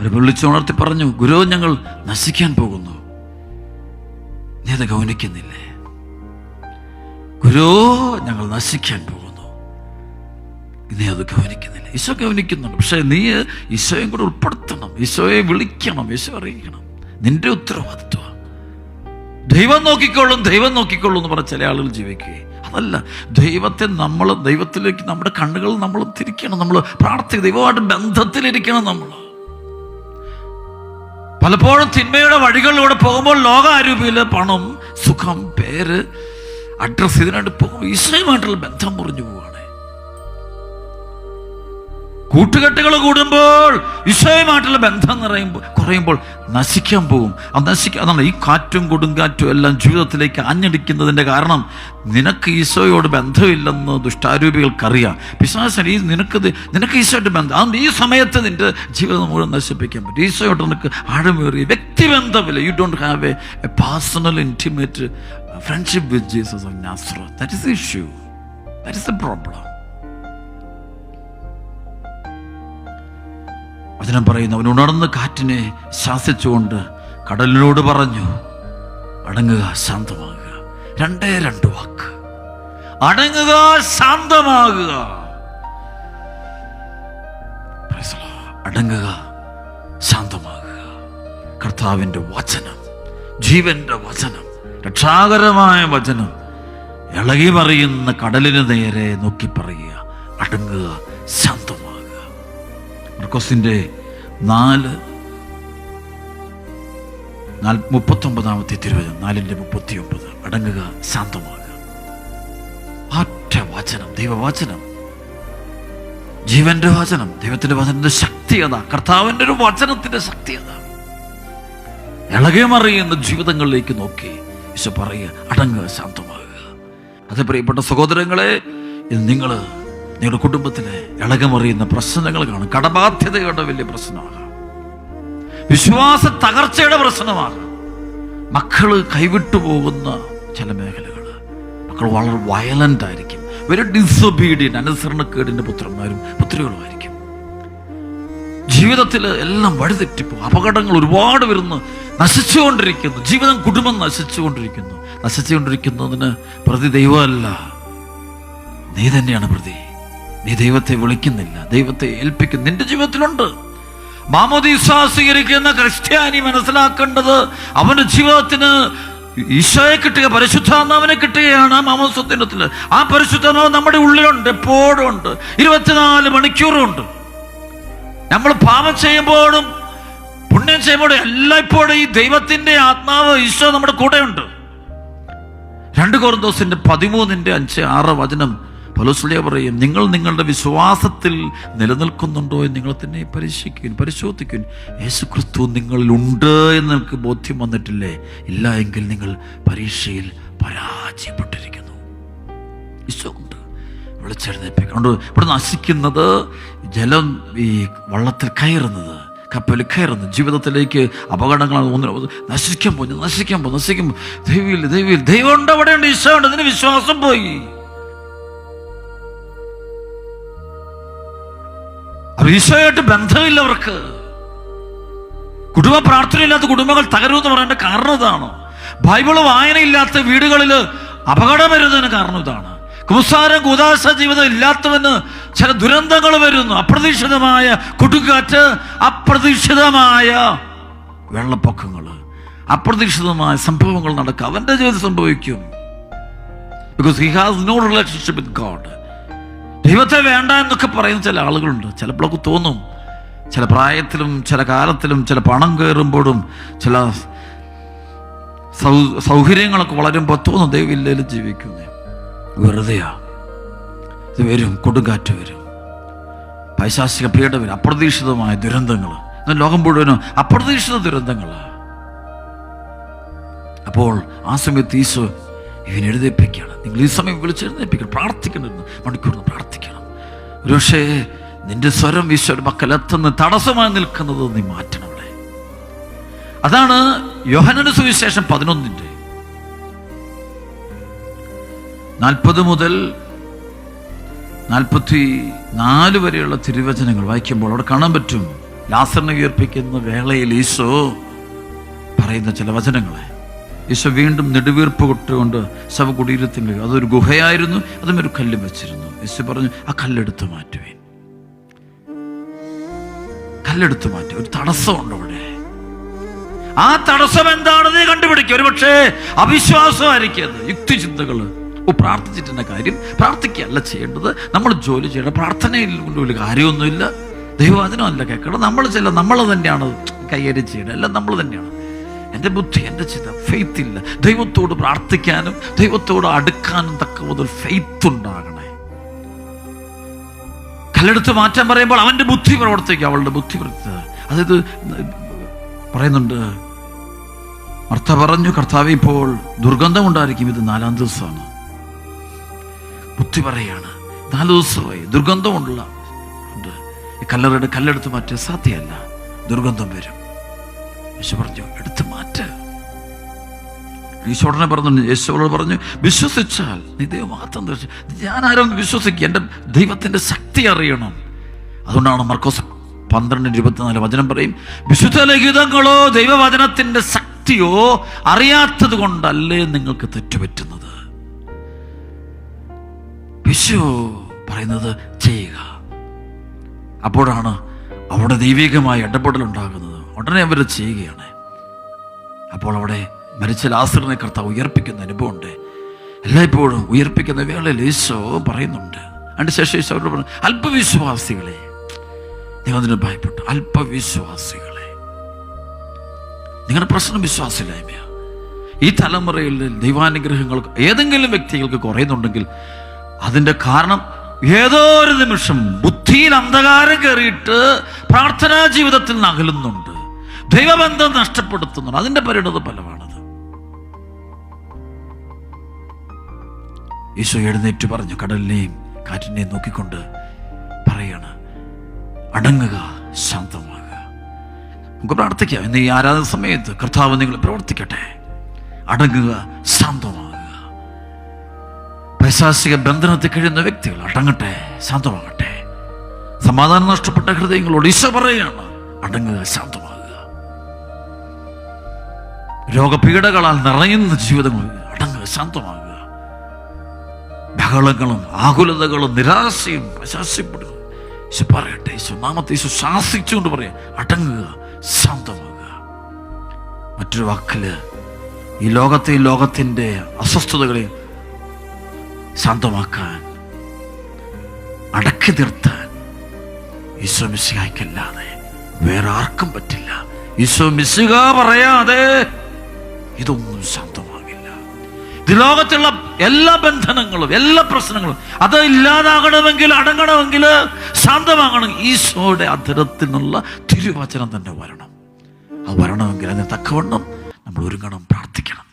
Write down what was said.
അവർ വിളിച്ചുണർത്തി പറഞ്ഞു, ഗുരു, ഞങ്ങൾ നശിക്കാൻ പോകുന്നു, നീ അത് ഗൗനിക്കുന്നില്ലേ? ഗുരു, ഞങ്ങൾ നശിക്കാൻ പോകുന്നു, നീ അത് ഗൗനിക്കുന്നില്ല. ഈശോ ഗൗനിക്കുന്നുണ്ട്, പക്ഷെ നീ ഈശോയും കൂടെ ഉൾപ്പെടുത്തണം, ഈശോയെ വിളിക്കണം, ഈശോ അറിയിക്കണം. നിന്റെ ഉത്തരവാദിത്വം. ദൈവം നോക്കിക്കൊള്ളും, ദൈവം നോക്കിക്കൊള്ളും എന്ന് പറഞ്ഞ ചില ആളുകൾ ജീവിക്കുകയെ. അതല്ല, ദൈവത്തിലേക്ക് നമ്മുടെ കണ്ണുകൾ നമ്മൾ തിരിക്കണം. നമ്മൾ പ്രാർത്ഥിക്കുക, ദൈവമായിട്ട് ബന്ധത്തിലിരിക്കണം. നമ്മൾ പലപ്പോഴും തിന്മയുടെ വഴികളിലൂടെ പോകുമ്പോൾ ലോകാരൂപിയില് പണം, സുഖം, പേര്, അഡ്രസ്, ഇതിനായിട്ട് പോകുമ്പോൾ ഈശോയുമായിട്ടുള്ള ബന്ധം മുറിഞ്ഞു പോവുകയാണ്. കൂട്ടുകെട്ടുകൾ കൂടുമ്പോൾ ഈശോയുമായിട്ടുള്ള ബന്ധം കുറയുമ്പോൾ നശിക്കാൻ പോകും. അതാണ് ഈ കാറ്റും കൊടുങ്കാറ്റും എല്ലാം ജീവിതത്തിലേക്ക് ആഞ്ഞടിക്കുന്നതിൻ്റെ കാരണം. നിനക്ക് ഈശോയോട് ബന്ധമില്ലെന്ന് ദുഷ്ടാരൂപികൾക്കറിയാം. പിശാചൻ നിനക്ക് ഈശോയായിട്ട് ബന്ധം, അതുകൊണ്ട് ഈ സമയത്ത് നിന്റെ ജീവിതം മുഴുവൻ നശിപ്പിക്കാൻ പറ്റും. ഈശോയോട്ട് നിനക്ക് ആഴമേറിയ വ്യക്തിബന്ധമില്ല. You don't have a personal intimate friendship with Jesus of Nazareth. That is the issue, that is the problem. വചനം പറയുന്നു, അവൻ ഉണർന്ന് കാറ്റിനെ ശാസിച്ചുകൊണ്ട് കടലിനോട് പറഞ്ഞു, അടങ്ങുക, ശാന്തമാകുക. രണ്ട് വാക്ക്, അടങ്ങുക, ശാന്തമാകുക. അടങ്ങുക, ശാന്തമാകുക. കർത്താവിൻ്റെ വചനം, ജീവന്റെ വചനം, രക്ഷാകരമായ വചനം ഇളകി മറിയുന്ന കടലിന് നേരെ നോക്കി പറയുക, അടങ്ങുക, ശാന്തമാകുക. മർക്കോസിന്റെ 4:39 തിരുവചനം, 4:39, അടങ്ങുക, ശാന്തമാകുക. ഒറ്റ വചനം, ദൈവവചനം, ജീവന്റെ വചനം, ദൈവത്തിന്റെ വചനത്തിന്റെ ശക്തി അതാ. കർത്താവിന്റെ ഒരു വചനത്തിന്റെ ശക്തി അതാ. ഇളകിമറിയുന്ന ജീവിതങ്ങളിലേക്ക് നോക്കി ഈശോ പറയുക, അടങ്ങുക, ശാന്തമാകുക. അത് പ്രിയപ്പെട്ട സഹോദരങ്ങളെ, ഇത് നിങ്ങളുടെ കുടുംബത്തിലെ ഇളകമറിയുന്ന പ്രശ്നങ്ങൾ കാണും. കടബാധ്യതയുടെ വലിയ പ്രശ്നമാകാം, വിശ്വാസ തകർച്ചയുടെ പ്രശ്നമാകാം, മക്കള് കൈവിട്ടു പോകുന്ന ചില മേഖലകൾ, മക്കൾ വളരെ വയലന്റ് ആയിരിക്കും, വെരി ഡിസൊബീഡിയന്റ്, അനുസരണക്കേടിന്റെ പുത്രന്മാരും പുത്രികളുമായിരിക്കും. ജീവിതത്തിൽ എല്ലാം വഴിതെറ്റിപ്പോ, അപകടങ്ങൾ ഒരുപാട് വരുന്നു, നശിച്ചുകൊണ്ടിരിക്കുന്നു, ജീവിതം, കുടുംബം നശിച്ചുകൊണ്ടിരിക്കുന്നതിന് പ്രതി ദൈവമല്ല, നീ തന്നെയാണ് പ്രതി. നീ ദൈവത്തെ വിളിക്കുന്നില്ല, ദൈവത്തെ ഏൽപ്പിക്കുന്നു. നിന്റെ ജീവിതത്തിലുണ്ട്. മാമോദീസ സ്വീകരിക്കുന്ന ക്രിസ്ത്യാനി മനസ്സിലാക്കേണ്ടത് അവന്റെ ജീവിതത്തിന് ഈശോയെ കിട്ടുക, പരിശുദ്ധാത്മാവിനെ കിട്ടുകയാണ്. മാമോദിസത്തില് ആ പരിശുദ്ധാത്മാവ് നമ്മുടെ ഉള്ളിലുണ്ട്, എപ്പോഴും ഉണ്ട്, 24 മണിക്കൂറും ഉണ്ട്. നമ്മൾ പാപം ചെയ്യുമ്പോഴും പുണ്യം ചെയ്യുമ്പോഴും എല്ലായ്പ്പോഴും ഈ ദൈവത്തിന്റെ ആത്മാവ്, ഈശോ നമ്മുടെ കൂടെയുണ്ട്. 2 കൊരിന്തോസിന്റെ 13:5-6 വചനം പൗലോസ് പറയും, നിങ്ങൾ നിങ്ങളുടെ വിശ്വാസത്തിൽ നിലനിൽക്കുന്നുണ്ടോ എന്ന് നിങ്ങൾ തന്നെ പരിശോധിക്കുവിൻ. യേശുക്രിസ്തു നിങ്ങളിൽ ഉണ്ട് എന്ന് നിങ്ങൾക്ക് ബോധ്യം വന്നിട്ടില്ലേ? ഇല്ല എങ്കിൽ നിങ്ങൾ പരീക്ഷയിൽ പരാജയപ്പെട്ടിരിക്കുന്നു. ഈശോ ഉണ്ട്, വിളിച്ചെഴുന്നേൽപ്പിക്കുന്നുണ്ട്. ഇവിടെ നശിക്കുന്നത് ജലം, ഈ വള്ളത്തിൽ കയറുന്നത്, കപ്പലിൽ കയറുന്നു, ജീവിതത്തിലേക്ക് അപകടങ്ങൾ നശിക്കാൻ പോകും. ദൈവം ഉണ്ട്, അവിടെയുണ്ട്, ഈശോ ഉണ്ട്. അതിന് വിശ്വാസം പോയി. ഈശോയായിട്ട് ബന്ധമില്ലവർക്ക്, കുടുംബ പ്രാർത്ഥനയില്ലാത്ത കുടുംബങ്ങൾ തകരുമെന്ന് പറയേണ്ട കാരണം ഇതാണ്. ബൈബിള് വായനയില്ലാത്ത വീടുകളിൽ അപകടം വരുന്നതിന് കാരണം ഇതാണ്. കുംസാരം, കൂദാശ ജീവിതം ഇല്ലാത്തവന് ചില ദുരന്തങ്ങൾ വരുന്നു. അപ്രതീക്ഷിതമായ കൊടുങ്കാറ്റ്, അപ്രതീക്ഷിതമായ വെള്ളപ്പൊക്കങ്ങൾ, അപ്രതീക്ഷിതമായ സംഭവങ്ങൾ നടക്കുക അവന്റെ ജീവിതത്തിൽ സംഭവിക്കും. Because he has no relationship with God. ദൈവത്തെ വേണ്ട എന്നൊക്കെ പറയുന്ന ചില ആളുകളുണ്ട്. ചിലപ്പോഴൊക്കെ തോന്നും, ചില പ്രായത്തിലും ചില കാലത്തിലും ചില പണം കയറുമ്പോഴും ചില സൗകര്യങ്ങളൊക്കെ വളരുമ്പോൾ തോന്നും ദൈവമില്ലേലും ജീവിക്കുന്നേ. വെറുതെയാ. ഇത് വരും, കൊടുങ്കാറ്റ് വരും, പൈശാചിക പീഡ വരും, അപ്രതീക്ഷിതമായ ദുരന്തങ്ങൾ. ലോകം മുഴുവനും അപ്രതീക്ഷിത ദുരന്തങ്ങളാണ്. അപ്പോൾ ആ സമയത്ത് ഈശോ എഴുന്നേൽപ്പിക്കുകയാണ്. നിങ്ങൾ ഈ സമയം വിളിച്ചെഴുന്നേൽപ്പിക്കണം, പ്രാർത്ഥിക്കണം, മണിക്കൂറിന് പ്രാർത്ഥിക്കണം. ഒരുപക്ഷേ നിന്റെ സ്വരം ഈശോയുടെ മക്കളെത്തുന്ന തടസ്സമായി നിൽക്കുന്നത് നീ മാറ്റണം. അവിടെ അതാണ് യോഹന്നാന്റെ സുവിശേഷം 11:40 മുതൽ 44 വരെയുള്ള തിരുവചനങ്ങൾ വായിക്കുമ്പോൾ അവിടെ കാണാൻ പറ്റും. ലാസറിനെ ഉയർപ്പിക്കുന്ന വേളയിൽ ഈശോ പറയുന്ന ചില വചനങ്ങളെ, ഈശോ വീണ്ടും നെടുവീർപ്പ് കൊട്ടുകൊണ്ട് ശവകുടീരത്തിൽ, അതൊരു ഗുഹയായിരുന്നു, അതുമൊരു കല്ലും വെച്ചിരുന്നു. ഈശോ പറഞ്ഞു, ആ കല്ലെടുത്ത് മാറ്റുവേൻ. കല്ലെടുത്ത് മാറ്റി. ഒരു തടസ്സമുണ്ട് അവിടെ. ആ തടസ്സം എന്താണെന്ന് കണ്ടുപിടിക്കുക. ഒരു പക്ഷേ അവിശ്വാസമായിരിക്കും, യുക്തിചിന്തകള്. പ്രാർത്ഥിച്ചിട്ടുള്ള കാര്യം പ്രാർത്ഥിക്കുകയല്ല ചെയ്യേണ്ടത്, നമ്മൾ ജോലി ചെയ്യണം. പ്രാർത്ഥനയിൽ കൊണ്ട് വലിയ കാര്യമൊന്നുമില്ല, ദൈവവചനമല്ല കേൾക്കണം. നമ്മൾ തന്നെയാണ് കൈകാര്യം ചെയ്യണം, എല്ലാം നമ്മൾ തന്നെയാണ്. എൻ്റെ ബുദ്ധി, എൻ്റെ ചിന്ത, ഫെയ്ത്ത് ഇല്ല. ദൈവത്തോട് പ്രാർത്ഥിക്കാനും ദൈവത്തോട് അടുക്കാനും തക്ക മുതൽ ഫെയ്ത്ത് ഉണ്ടാകണേ. കല്ലെടുത്ത് മാറ്റാൻ പറയുമ്പോൾ അവൻ്റെ ബുദ്ധി പ്രവർത്തിക്കുക, അവളുടെ ബുദ്ധി പ്രവർത്തിക്കുക. അതായത് പറയുന്നുണ്ട്, മർത്ത പറഞ്ഞു, കർത്താവേ ഇപ്പോൾ ദുർഗന്ധം ഉണ്ടായിരിക്കും, ഇത് 4-ാം ദിവസമാണ്. ബുദ്ധി പറയാണ്, 4 ദിവസമായി ദുർഗന്ധമുള്ള ഉണ്ട്. ഈ കല്ലെടുത്ത് മാറ്റാൻ സാധ്യമല്ല, ദുർഗന്ധം വരും. യേശു പറഞ്ഞു, എടുത്ത് മാറ്റ്. ഈശോടനെ പറഞ്ഞു, യേശുവോട് പറഞ്ഞു, വിശ്വസിച്ചാൽ നീ ദൈവമാത്രം ദർശിച്ചു. ഞാൻ ആരും വിശ്വസിക്കുക, എൻ്റെ ദൈവത്തിൻ്റെ ശക്തി അറിയണം. അതുകൊണ്ടാണ് മർക്കോസ് 12:24 വചനം പറയും, വിശുദ്ധ ലിഖിതങ്ങളോ ദൈവവചനത്തിൻ്റെ ശക്തിയോ അറിയാത്തത് കൊണ്ടല്ലേ നിങ്ങൾക്ക് തെറ്റുപറ്റുന്നത്. യേശു പറയുന്നത് ചെയ്യുക. അപ്പോഴാണ് അവിടെ ദൈവികമായ ഇടപെടൽ ഉണ്ടാകുന്നത്. ഉടനെ അവർ ചെയ്യുകയാണ്. അപ്പോൾ അവിടെ മരിച്ച ലാസറിനെ കർത്താവ് ഉയർപ്പിക്കുന്ന അനുഭവമുണ്ട്. എല്ലായ്പ്പോഴും ഉയർപ്പിക്കുന്ന വേളയിൽ യേശു പറയുന്നുണ്ട്. അതിനുശേഷം യേശു അവരോട് പറഞ്ഞു, അല്പവിശ്വാസികളെ, നിങ്ങൾ അതിന് ഭയപ്പെട്ടു. അല്പവിശ്വാസികളെ, നിങ്ങളുടെ പ്രശ്നം വിശ്വാസമില്ലായ്മയാണ്. ഈ തലമുറയിൽ ദൈവാനുഗ്രഹങ്ങൾക്ക് ഏതെങ്കിലും വ്യക്തികൾക്ക് കുറയുന്നുണ്ടെങ്കിൽ അതിൻ്റെ കാരണം ഏതോ ഒരു നിമിഷം ബുദ്ധിയിൽ അന്ധകാരം കയറിയിട്ട് പ്രാർത്ഥനാ ജീവിതത്തിൽ നിന്ന് അകലുന്നുണ്ട്, ദൈവബന്ധം നഷ്ടപ്പെടുത്തുന്നുണ്ട്. അതിൻ്റെ പരിണത ഫലമാണത്. ഈശോ എഴുന്നേറ്റ് പറഞ്ഞു, കടലിനെയും കാറ്റിനെയും നോക്കിക്കൊണ്ട് പറയാണ്, അടങ്ങുക, ശാന്തമാകുക. നമുക്ക് പ്രാർത്ഥിക്കാം. ഇന്ന് ഈ ആരാധന സമയത്ത് കർത്താവ് നിങ്ങൾ പ്രവർത്തിക്കട്ടെ. അടങ്ങുക, ശാന്തമാകുക. പൈശാചിക ബന്ധനത്തിൽ കഴിയുന്ന വ്യക്തികൾ അടങ്ങട്ടെ, ശാന്തമാകട്ടെ. സമാധാനം നഷ്ടപ്പെട്ട ഹൃദയങ്ങളോട് ഈശോ പറയുകയാണ്, അടങ്ങുക, ശാന്തമാകുക. രോഗപീഠകളാൽ നിറയുന്ന ജീവിതങ്ങൾ അടങ്ങുക, ശാന്തമാകുക. ബഹളങ്ങളും ആകുലതകളും നിരാശയും പൈശാചികപ്പെടുക ഈശോ പറയട്ടെ. ഈശോ നാമത്തെ ഈശോ ശാസിച്ചുകൊണ്ട് പറയാം, അടങ്ങുക, ശാന്തമാകുക. മറ്റൊരു വാക്കില് ഈ ലോകത്തിൻ്റെ അസ്വസ്ഥതകളെ ശാന്തമാക്കാൻ, അടക്കി നിർത്താൻ ഈശോ മിശിഹായ്ക്കല്ലാതെ വേറെ ആർക്കും പറ്റില്ല. ഈശോ മിശിഹ പറയാതെ ഇതൊന്നും ശാന്തമാകില്ല. ഇത് ലോകത്തുള്ള എല്ലാ ബന്ധനങ്ങളും എല്ലാ പ്രശ്നങ്ങളും അത് ഇല്ലാതാകണമെങ്കിൽ, അടങ്ങണമെങ്കിൽ, ശാന്തമാകണം, ഈശോയുടെ അധരത്തിൽ നിന്നുള്ള തിരുവചനം തന്നെ വരണം. അത് വരണമെങ്കിൽ അതിന് തക്കവണ്ണം നമ്മൾ ഒരുങ്ങണം, പ്രാർത്ഥിക്കണം.